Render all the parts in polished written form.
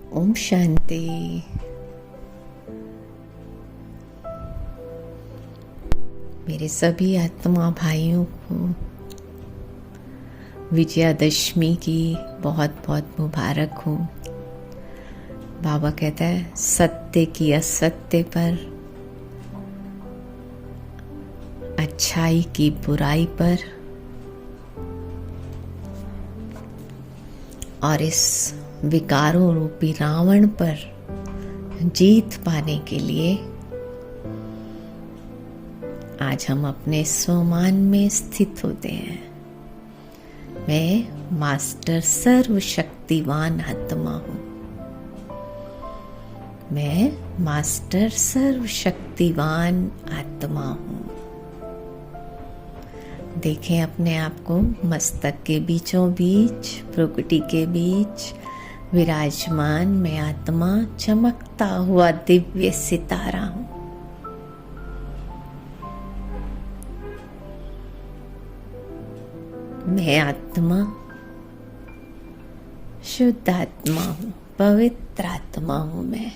ओम शांति। मेरे सभी आत्मा भाइयों को विजयादशमी की बहुत बहुत मुबारक हो। बाबा कहता है सत्य की असत्य पर, अच्छाई की बुराई पर और इस विकारों रूपी रावण पर जीत पाने के लिए आज हम अपने स्वमान में स्थित होते हैं। मैं मास्टर सर्वशक्तिवान आत्मा हूँ। मैं मास्टर सर्वशक्तिवान आत्मा हूँ। देखें अपने आप को मस्तक के बीचों बीच, प्रकृति के बीच विराजमान मैं आत्मा, चमकता हुआ दिव्य सितारा हूँ। मैं आत्मा शुद्ध आत्मा हूँ, पवित्र आत्मा हूँ। मैं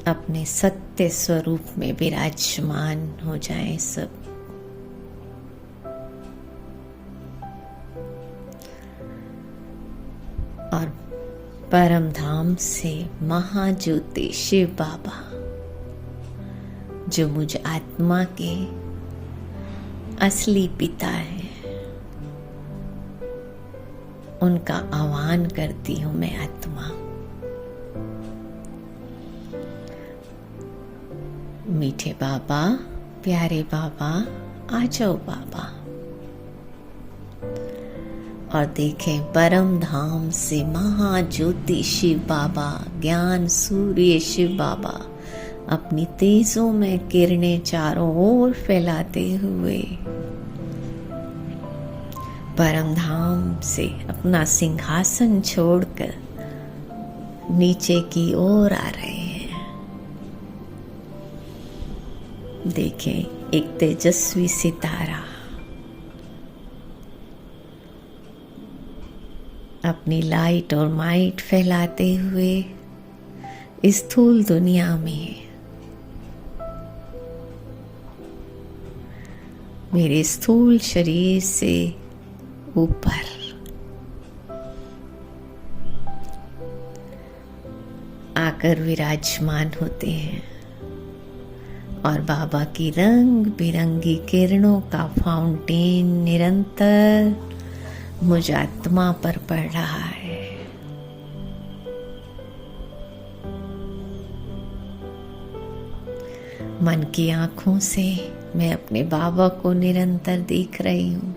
अपने सत्य स्वरूप में विराजमान हो जाएं सब। और परम धाम से महाज्योति शिव बाबा, जो मुझ आत्मा के असली पिता है, उनका आह्वान करती हूँ मैं आत्मा। मीठे बाबा, प्यारे बाबा, आ जाओ बाबा। और देखें परम धाम से महाज्योति शिव बाबा, ज्ञान सूर्य शिव बाबा अपनी तेजों में किरणें चारों ओर फैलाते हुए परम धाम से अपना सिंहासन छोड़कर नीचे की ओर आ रहे हैं। देखें एक तेजस्वी सितारा अपनी लाइट और माइट फैलाते हुए इस स्थूल दुनिया में मेरे स्थूल शरीर से ऊपर आकर विराजमान होते हैं और बाबा की रंग बिरंगी किरणों का फाउंटेन निरंतर मुझ आत्मा पर पड़ रहा है। मन की आंखों से मैं अपने बाबा को निरंतर देख रही हूँ।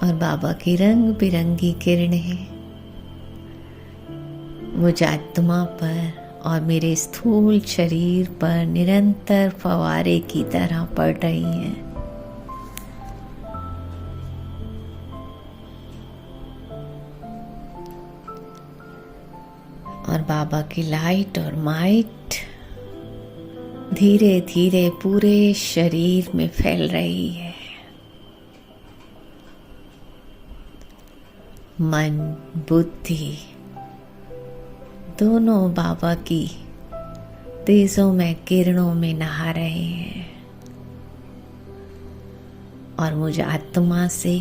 और बाबा की रंग बिरंगी किरणें मुझ आत्मा पर और मेरे स्थूल शरीर पर निरंतर फवारे की तरह पड़ रही हैं। और बाबा की लाइट और माइट धीरे धीरे पूरे शरीर में फैल रही है। मन, बुद्धि दोनों बाबा की तेजों में किरणों में नहा रहे हैं। और मुझ आत्मा से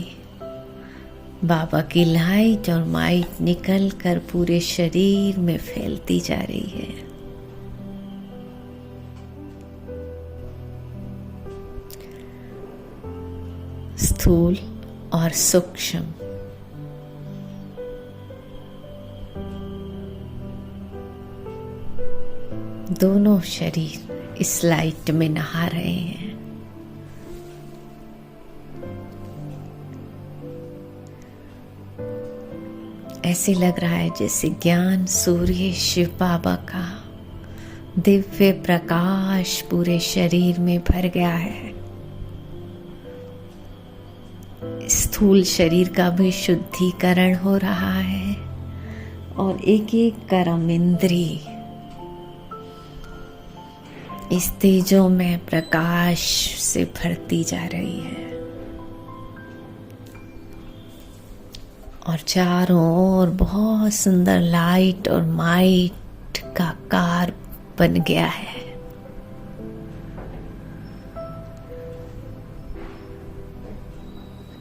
बाबा की लाइट और माइट निकल कर पूरे शरीर में फैलती जा रही है। स्थूल और सूक्ष्म दोनों शरीर इस लाइट में नहा रहे हैं। ऐसे लग रहा है जैसे ज्ञान सूर्य शिव बाबा का दिव्य प्रकाश पूरे शरीर में भर गया है। स्थूल शरीर का भी शुद्धिकरण हो रहा है और एक एक कर्म इंद्रिय इस तेजों में प्रकाश से भरती जा रही है और चारों ओर बहुत सुंदर लाइट और माइट का कार बन गया है।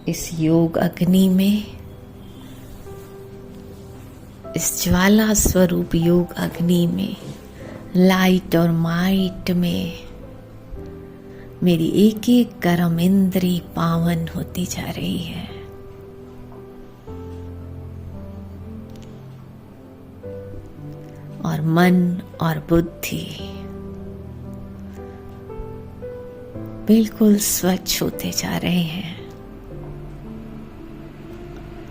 इस योग अग्नि में, इस ज्वाला स्वरूप योग अग्नि में, लाइट और माइट में मेरी एक एक कर्म इंद्री पावन होती जा रही है। और मन और बुद्धि बिल्कुल स्वच्छ होते जा रहे हैं।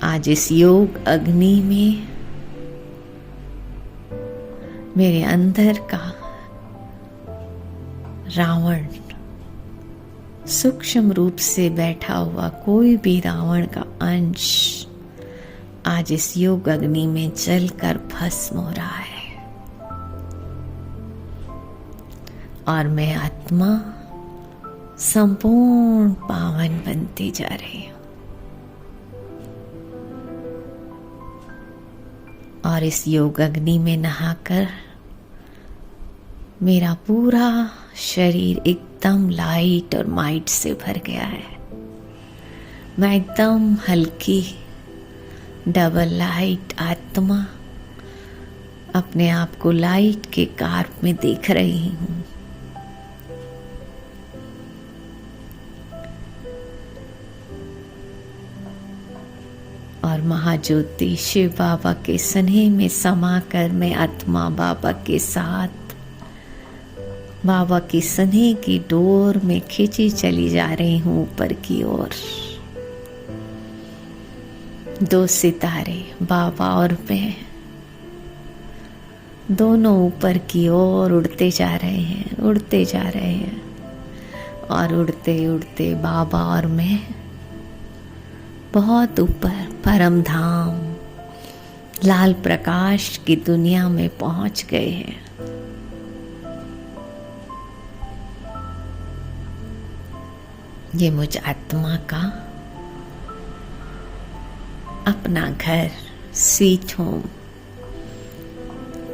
आज इस योग अग्नि में मेरे अंदर का रावण, सूक्ष्म रूप से बैठा हुआ कोई भी रावण का अंश आज इस योग अग्नि में जलकर भस्म हो रहा है और मैं आत्मा संपूर्ण पावन बनती जा रही हूं। और इस योग अग्नि में नहाकर मेरा पूरा शरीर एकदम लाइट और माइट से भर गया है। मैं एकदम हल्की डबल लाइट आत्मा अपने आप को लाइट के कार्प में देख रही हूं। और महाज्योति शिव बाबा के स्नेह में समाकर मैं आत्मा बाबा के साथ बाबा की स्नेह की डोर में खींची चली जा रही हूं ऊपर की ओर। दो सितारे बाबा और मैं दोनों ऊपर की ओर उड़ते जा रहे हैं, उड़ते जा रहे हैं और उड़ते उड़ते बाबा और मैं बहुत ऊपर परम धाम लाल प्रकाश की दुनिया में पहुंच गए हैं। ये मुझ आत्मा का अपना घर, स्वीट होम,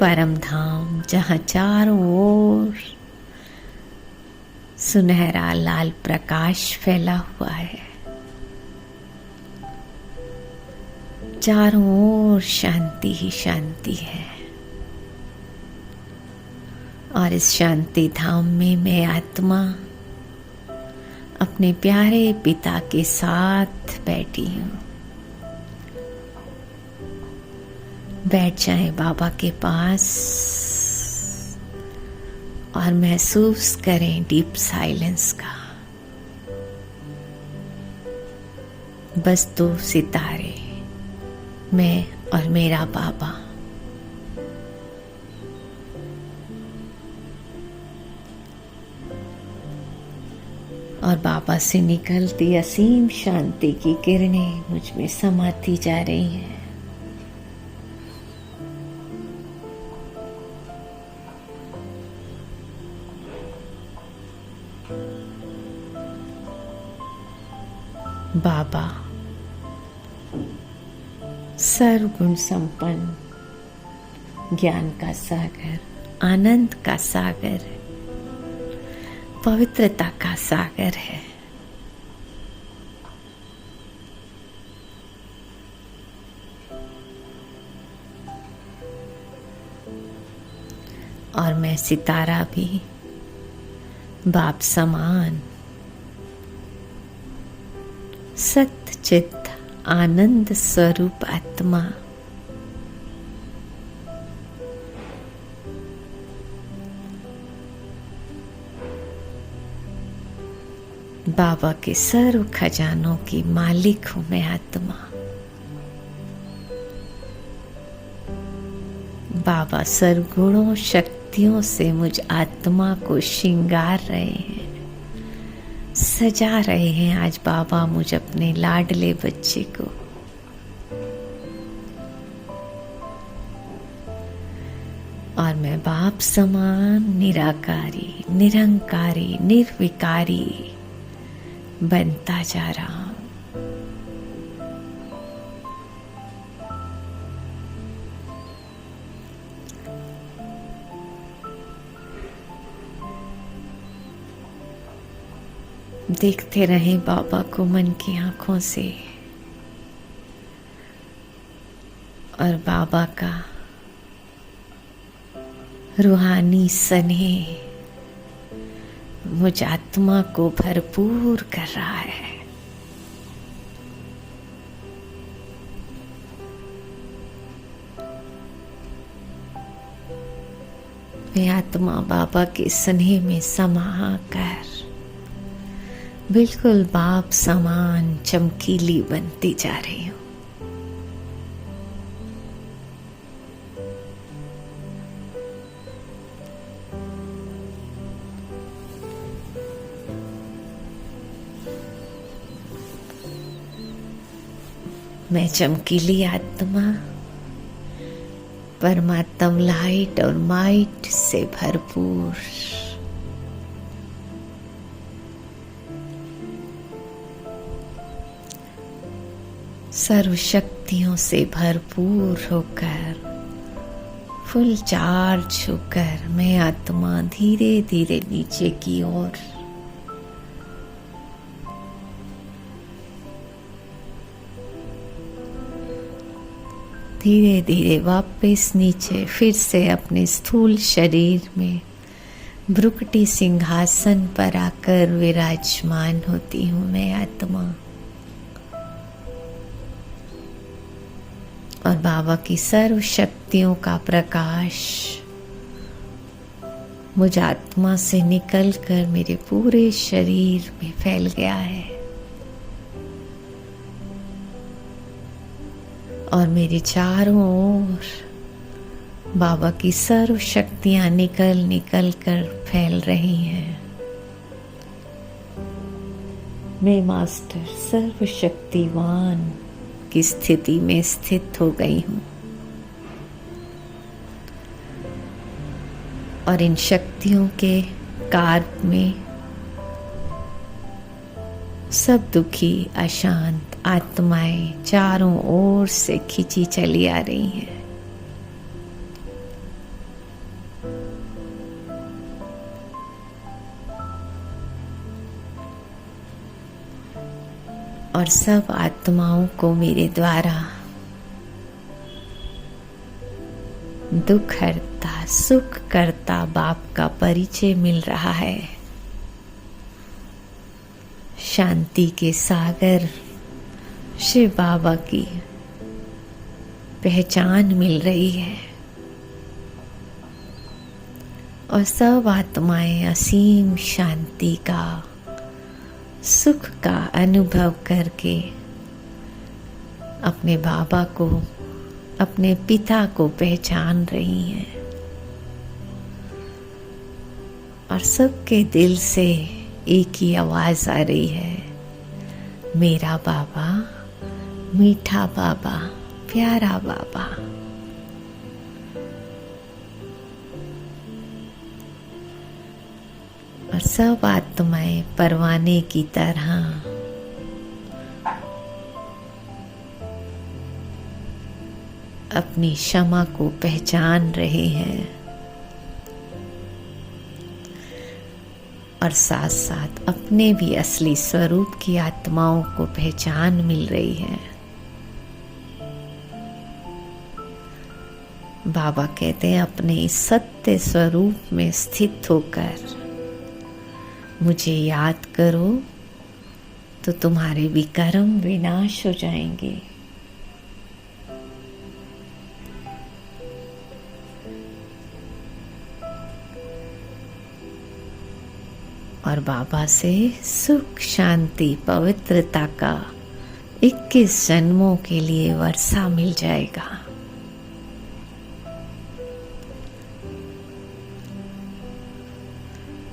परम धाम, जहां चारों ओर सुनहरा लाल प्रकाश फैला हुआ है। चारों ओर शांति ही शांति है और इस शांति धाम में मैं आत्मा अपने प्यारे पिता के साथ बैठी हूँ। बैठ जाए बाबा के पास और महसूस करें डीप साइलेंस का। बस दो सितारे, मैं और मेरा बाबा। और बाबा से निकलती असीम शांति की किरणें मुझ में समाती जा रही हैं। बाबा सर्वगुण संपन्न, ज्ञान का सागर, आनंद का सागर, पवित्रता का सागर है। और मैं सितारा भी बाप समान सत्य चित्त आनंद स्वरूप आत्मा बाबा के सर्व खजानों की मालिक हूं मैं आत्मा। बाबा सर्वगुणों शक्तियों से मुझ आत्मा को श्रृंगार रहे हैं, सजा रहे हैं। आज बाबा मुझ अपने लाडले बच्चे को और मैं बाप समान निराकारी, निरंकारी, निर्विकारी बनता जा रहा हूं। देखते रहें बाबा को मन की आंखों से, और बाबा का रूहानी स्नेह मुझ आत्मा को भरपूर कर रहा है। मैं आत्मा बाबा के स्नेह में समा कर बिल्कुल बाप समान चमकीली बनती जा रही हूं। मैं चमकीली आत्मा परमात्म लाइट और माइट से भरपूर, सर्व शक्तियों से भरपूर होकर, फुल चार्ज होकर मैं आत्मा धीरे धीरे नीचे की ओर धीरे धीरे वापस नीचे फिर से अपने स्थूल शरीर में भ्रुकुटी सिंहासन पर आकर विराजमान होती हूँ मैं आत्मा। और बाबा की सर्व शक्तियों का प्रकाश मुझ आत्मा से निकलकर मेरे पूरे शरीर में फैल गया है, और मेरे चारों ओर बाबा की सर्व शक्तियां निकल निकल कर फैल रही हैं। मैं मास्टर सर्वशक्तिवान की स्थिति में स्थित हो गई हूं, और इन शक्तियों के कार्य में सब दुखी अशांत आत्माएं चारों ओर से खींची चली आ रही हैं। और सब आत्माओं को मेरे द्वारा दुख हरता सुख करता बाप का परिचय मिल रहा है। शांति के सागर शिव बाबा की पहचान मिल रही है, और सब आत्माएं असीम शांति का सुख का अनुभव करके अपने बाबा को, अपने पिता को पहचान रही हैं। और सबके दिल से एक ही आवाज आ रही है, मेरा बाबा, मीठा बाबा, प्यारा बाबा। और सब आत्माएं परवाने की तरह अपनी क्षमा को पहचान रहे हैं, और साथ साथ अपने भी असली स्वरूप की आत्माओं को पहचान मिल रही है। बाबा कहते हैं अपने इस सत्य स्वरूप में स्थित होकर मुझे याद करो तो तुम्हारे विकर्म विनाश हो जाएंगे। और बाबा से सुख शांति पवित्रता का 21 जन्मों के लिए वर्षा मिल जाएगा।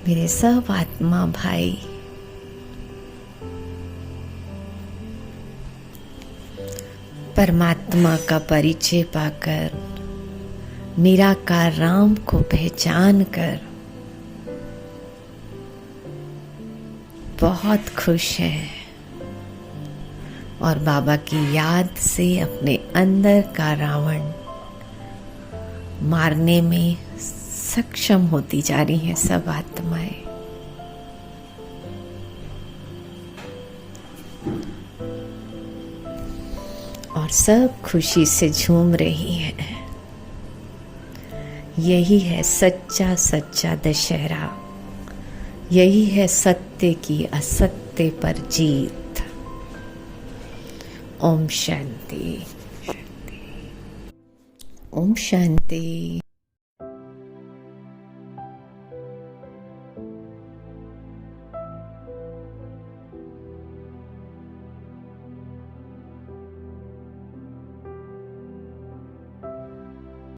मेरे सब आत्मा भाई परमात्मा का परिचय पाकर निराकार राम को पहचान कर बहुत खुश हैं और बाबा की याद से अपने अंदर का रावण मारने में सक्षम होती जा रही हैं सब आत्माएं। और सब खुशी से झूम रही हैं। यही है सच्चा सच्चा दशहरा, यही है सत्य की असत्य पर जीत। ओम शांति। ओम शांति।